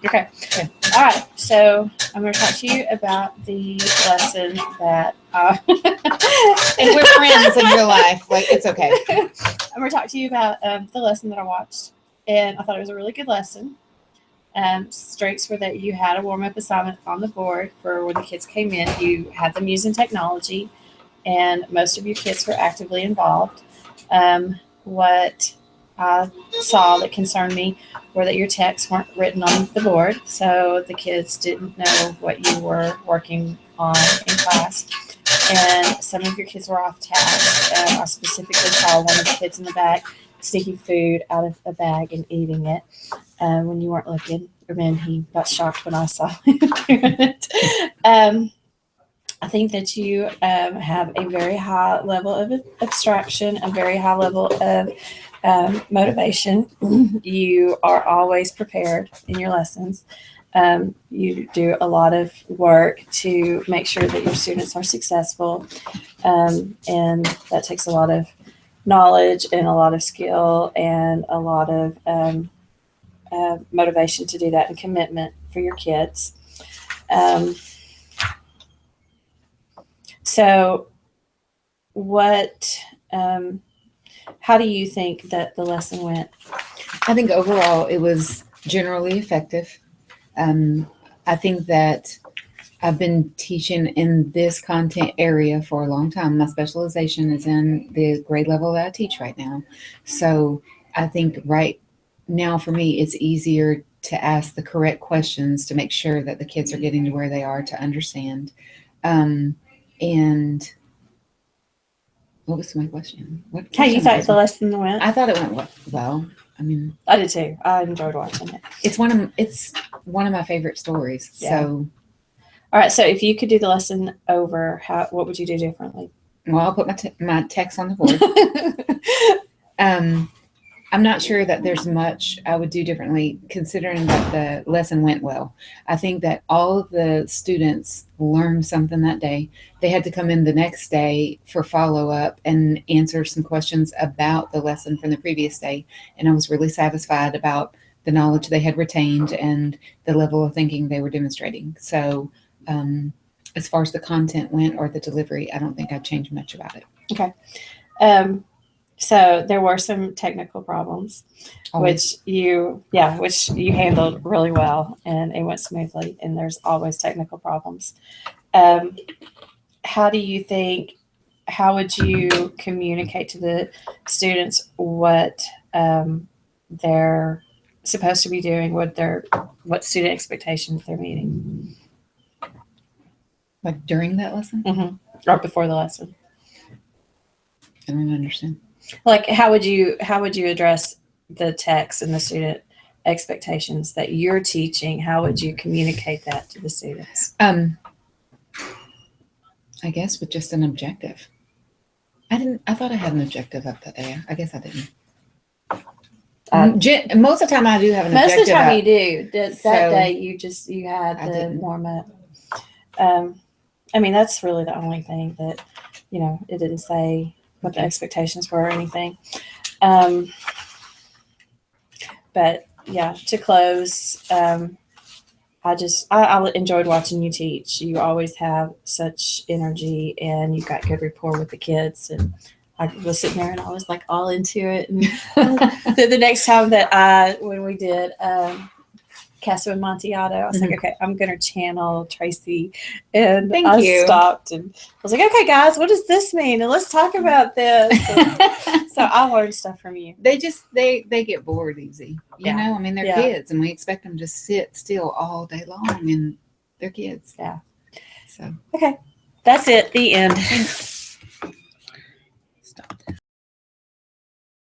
Okay. All right. So I'm going to talk to you about the lesson that. And we're friends in real life. Like, it's okay. I'm going to talk to you about the lesson that I watched, and I thought it was a really good lesson. Strengths were that you had a warm up assignment on the board for when the kids came in. You had them using technology, and most of your kids were actively involved. What I saw that concerned me were that your texts weren't written on the board, so the kids didn't know what you were working on in class. And some of your kids were off task. I specifically saw one of the kids in the back sneaking food out of a bag and eating it when you weren't looking. And then he got shocked when I saw him doing it. I think that you have a very high level of abstraction, a very high level of motivation. You are always prepared in your lessons. You do a lot of work to make sure that your students are successful, and that takes a lot of knowledge and a lot of skill and a lot of motivation to do that and commitment for your kids. So, what? How do you think that the lesson went? I think overall it was generally effective. I think that I've been teaching in this content area for a long time. My specialization is in the grade level that I teach right now. So I think right now for me, it's easier to ask the correct questions to make sure that the kids are getting to where they are to understand. And what was my question? What How you question thought was the it? lesson went? I thought it went well. I mean, I did too. I enjoyed watching it. it's one of my favorite stories. Yeah. So, All right. So if you could do the lesson over, what would you do differently? well, I'll put my text on the board. I'm not sure that there's much I would do differently, considering that the lesson went well. I think that all of the students learned something that day. They had to come in the next day for follow-up and answer some questions about the lesson from the previous day. And I was really satisfied about the knowledge they had retained and the level of thinking they were demonstrating. So as far as the content went or the delivery, I don't think I'd change much about it. Okay. So there were some technical problems, Always. which you handled really well, and it went smoothly. And there's always technical problems. How do you think? How would you communicate to the students what they're supposed to be doing? What student expectations they're meeting? Like during that lesson? Right before the lesson. I don't understand. Like, how would you address the text and the student expectations that you're teaching? How would you communicate that to the students? I guess with just an objective. I thought I had an objective up that day. I guess I didn't. Most of the time I do have an objective. Most of the time you do. That day you had I the didn't. warm up. I mean, that's really the only thing that, it didn't say what the expectations were or anything. But yeah, to close, I enjoyed watching you teach. You always have such energy, and you've got good rapport with the kids. And I was sitting there, and I was like all into it. And the next time when we did Casa Amontillado, I was like, okay, I'm going to channel Tracy. And Thank I you. stopped and I was like, okay, guys, what does this mean? And let's talk about this. So I learned stuff from you. They get bored easy. You know, I mean, they're Yeah. kids, and we expect them to sit still all day long, and they're kids. Yeah. So Okay. That's it. The end.